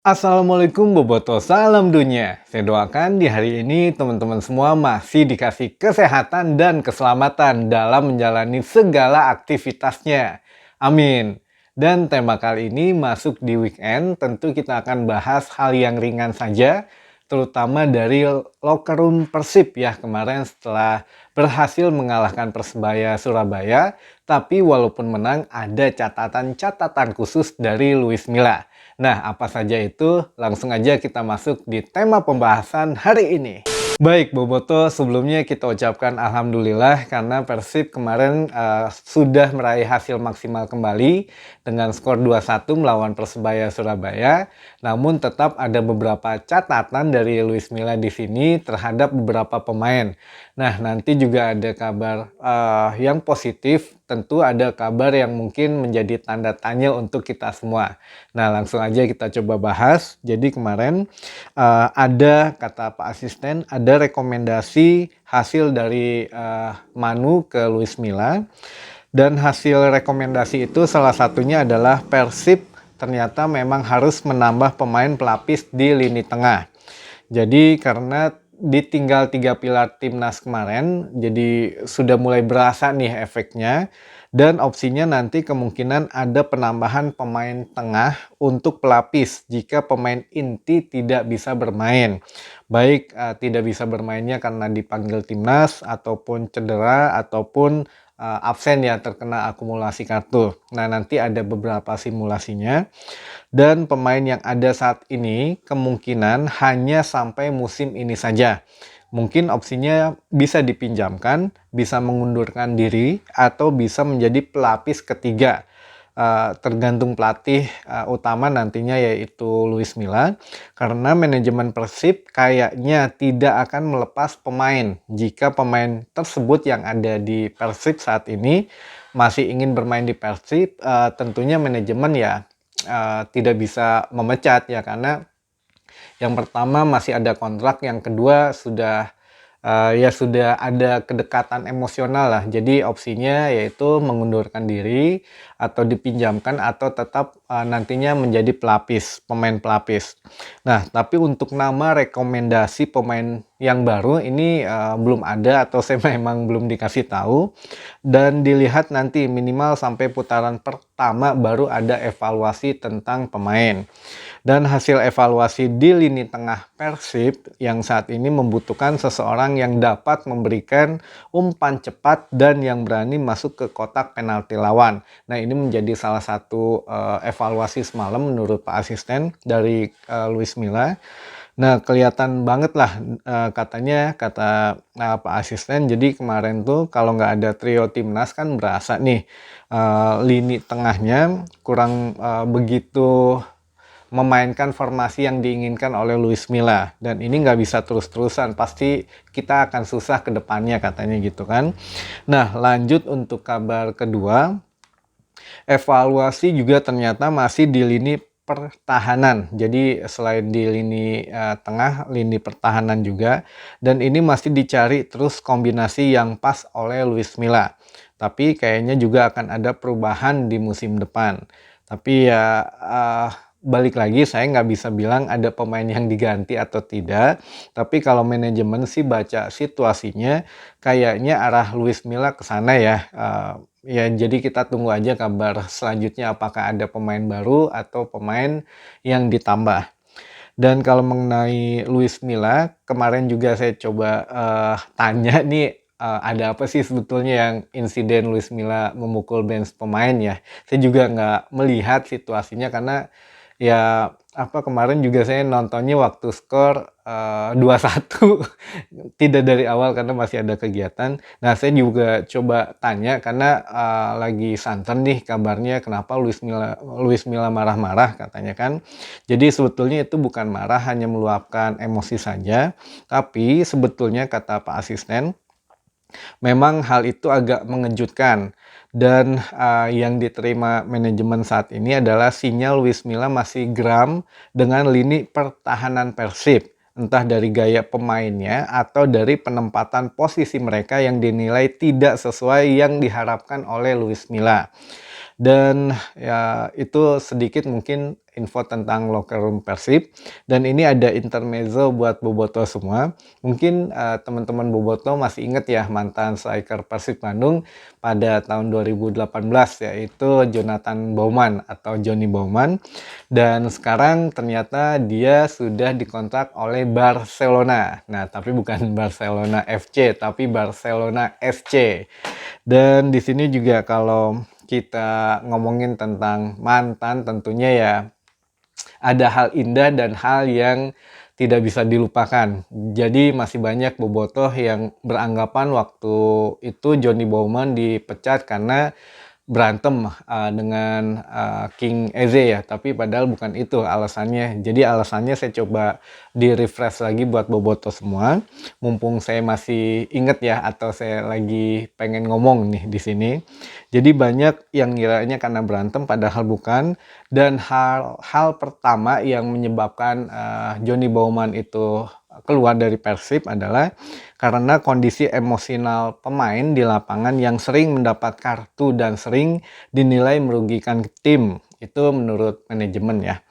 Assalamualaikum Boboto, salam dunia. Saya doakan di hari ini teman-teman semua masih dikasih kesehatan dan keselamatan dalam menjalani segala aktivitasnya. Amin. Dan tema kali ini masuk di weekend, tentu kita akan bahas hal yang ringan saja, terutama dari locker room Persib ya kemarin setelah berhasil mengalahkan Persebaya Surabaya, tapi walaupun menang ada catatan-catatan khusus dari Luis Milla. Nah, apa saja itu? Langsung aja kita masuk di tema pembahasan hari ini. Baik, Boboto, sebelumnya kita ucapkan alhamdulillah karena Persib kemarin sudah meraih hasil maksimal kembali dengan skor 2-1 melawan Persebaya Surabaya. Namun tetap ada beberapa catatan dari Luis Milla di sini terhadap beberapa pemain. Nah, nanti juga ada kabar yang positif, tentu ada kabar yang mungkin menjadi tanda tanya untuk kita semua. Nah, langsung aja kita coba bahas. Jadi kemarin ada kata Pak Asisten, ada rekomendasi hasil dari Manu ke Luis Milla. Dan hasil rekomendasi itu salah satunya adalah Persib ternyata memang harus menambah pemain pelapis di lini tengah. Jadi karena ditinggal 3 pilar timnas kemarin, jadi sudah mulai berasa nih efeknya. Dan opsinya nanti kemungkinan ada penambahan pemain tengah untuk pelapis jika pemain inti tidak bisa bermain. Baik tidak bisa bermainnya karena dipanggil timnas, ataupun cedera, ataupun absen ya terkena akumulasi kartu. Nah nanti ada beberapa simulasinya. Dan pemain yang ada saat ini kemungkinan hanya sampai musim ini saja. Mungkin opsinya bisa dipinjamkan, bisa mengundurkan diri, atau bisa menjadi pelapis ketiga. Tergantung pelatih utama nantinya yaitu Luis Milla. Karena manajemen Persib kayaknya tidak akan melepas pemain jika pemain tersebut yang ada di Persib saat ini masih ingin bermain di Persib. Tentunya manajemen ya tidak bisa memecat ya karena yang pertama masih ada kontrak, yang kedua sudah ya sudah ada kedekatan emosional lah. Jadi opsinya yaitu mengundurkan diri atau dipinjamkan atau tetap nantinya menjadi pelapis, pemain pelapis. Nah, tapi untuk nama rekomendasi pemain yang baru ini belum ada atau saya memang belum dikasih tahu, dan dilihat nanti minimal sampai putaran pertama baru ada evaluasi tentang pemain. Dan hasil evaluasi di lini tengah Persib yang saat ini membutuhkan seseorang yang dapat memberikan umpan cepat dan yang berani masuk ke kotak penalti lawan. Nah ini menjadi salah satu evaluasi semalam menurut Pak Asisten dari Luis Milla. Nah kelihatan banget lah katanya, kata Pak Asisten, jadi kemarin tuh kalau nggak ada trio timnas kan berasa nih lini tengahnya kurang begitu memainkan formasi yang diinginkan oleh Luis Milla, dan ini nggak bisa terus-terusan, pasti kita akan susah ke depannya katanya gitu kan. Nah lanjut untuk kabar kedua, evaluasi juga ternyata masih di lini pertahanan. Jadi selain di lini tengah, lini pertahanan juga, dan ini masih dicari terus kombinasi yang pas oleh Luis Milla. Tapi kayaknya juga akan ada perubahan di musim depan. Tapi ya balik lagi saya nggak bisa bilang ada pemain yang diganti atau tidak. Tapi kalau manajemen sih baca situasinya kayaknya arah Luis Milla ke sana ya. Ya jadi kita tunggu aja kabar selanjutnya apakah ada pemain baru atau pemain yang ditambah. Dan kalau mengenai Luis Milla, kemarin juga saya coba tanya nih, ada apa sih sebetulnya yang insiden Luis Milla memukul bench pemain ya. Saya juga nggak melihat situasinya karena ya apa, kemarin juga saya nontonnya waktu skor 2-1 tidak dari awal karena masih ada kegiatan. Nah saya juga coba tanya karena lagi santer nih kabarnya kenapa Luis Milla marah-marah katanya kan. Jadi sebetulnya itu bukan marah, hanya meluapkan emosi saja. Tapi sebetulnya kata Pak Asisten, memang hal itu agak mengejutkan, dan yang diterima manajemen saat ini adalah sinyal Luis Milla masih geram dengan lini pertahanan Persib, entah dari gaya pemainnya atau dari penempatan posisi mereka yang dinilai tidak sesuai yang diharapkan oleh Luis Milla. Dan ya itu sedikit mungkin info tentang locker room Persib. Dan ini ada intermezzo buat Boboto semua. Mungkin teman-teman Boboto masih ingat ya mantan striker Persib Bandung pada tahun 2018, yaitu Jonathan Baumann atau Johnny Baumann. Dan sekarang ternyata dia sudah dikontrak oleh Barcelona. Nah, tapi bukan Barcelona FC, tapi Barcelona SC. Dan di sini juga kalau kita ngomongin tentang mantan, tentunya ya ada hal indah dan hal yang tidak bisa dilupakan. Jadi masih banyak bobotoh yang beranggapan waktu itu Johnny Bowman dipecat karena berantem dengan King Eze ya, tapi padahal bukan itu alasannya. Jadi alasannya saya coba di-refresh lagi buat bobotoh semua. Mumpung saya masih inget ya, atau saya lagi pengen ngomong nih di sini. Jadi banyak yang ngiranya karena berantem, padahal bukan. Dan hal pertama yang menyebabkan Johnny Bowman itu keluar dari Persib adalah karena kondisi emosional pemain di lapangan yang sering mendapat kartu dan sering dinilai merugikan tim. Itu menurut manajemen ya.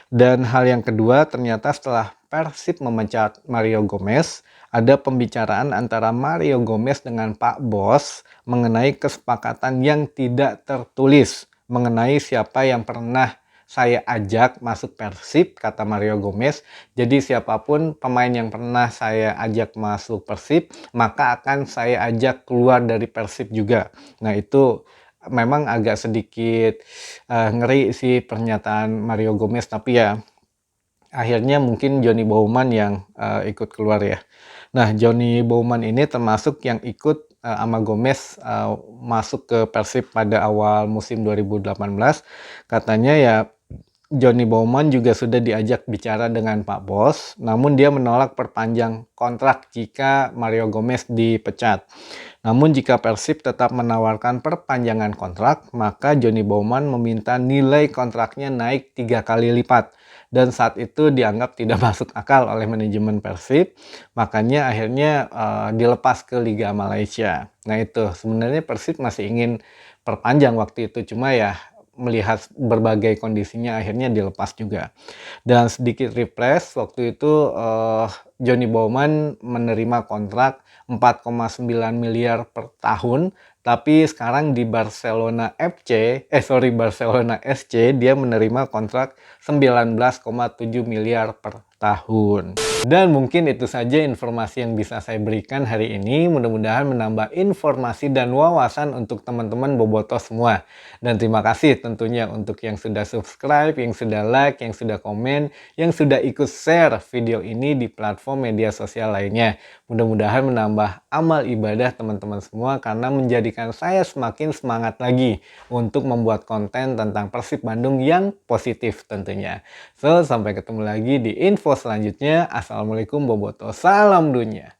Dan hal yang kedua, ternyata setelah Persib memecat Mario Gomez, ada pembicaraan antara Mario Gomez dengan Pak Bos mengenai kesepakatan yang tidak tertulis mengenai siapa yang pernah saya ajak masuk Persib, kata Mario Gomez. Jadi siapapun pemain yang pernah saya ajak masuk Persib, maka akan saya ajak keluar dari Persib juga. Nah, itu memang agak sedikit ngeri sih pernyataan Mario Gomez, tapi ya akhirnya mungkin Johnny Bowman yang ikut keluar ya. Nah, Johnny Bowman ini termasuk yang ikut sama Gomez masuk ke Persib pada awal musim 2018. Katanya ya Johnny Bowman juga sudah diajak bicara dengan Pak Bos, namun dia menolak perpanjang kontrak jika Mario Gomez dipecat. Namun jika Persib tetap menawarkan perpanjangan kontrak, maka Johnny Bowman meminta nilai kontraknya naik 3 kali lipat. Dan saat itu dianggap tidak masuk akal oleh manajemen Persib, makanya akhirnya dilepas ke Liga Malaysia. Nah itu sebenarnya Persib masih ingin perpanjang waktu itu, cuma ya melihat berbagai kondisinya akhirnya dilepas juga. Dan sedikit refresh, waktu itu Johnny Bowman menerima kontrak 4,9 miliar per tahun, tapi sekarang di Barcelona Barcelona SC dia menerima kontrak 19,7 miliar per tahun. Dan mungkin itu saja informasi yang bisa saya berikan hari ini. Mudah-mudahan menambah informasi dan wawasan untuk teman-teman bobotoh semua. Dan terima kasih tentunya untuk yang sudah subscribe, yang sudah like, yang sudah komen, yang sudah ikut share video ini di platform media sosial lainnya. Mudah-mudahan menambah amal ibadah teman-teman semua karena menjadikan saya semakin semangat lagi untuk membuat konten tentang Persib Bandung yang positif tentunya. So, sampai ketemu lagi di info selanjutnya. Assalamualaikum bobotoh, salam dunia.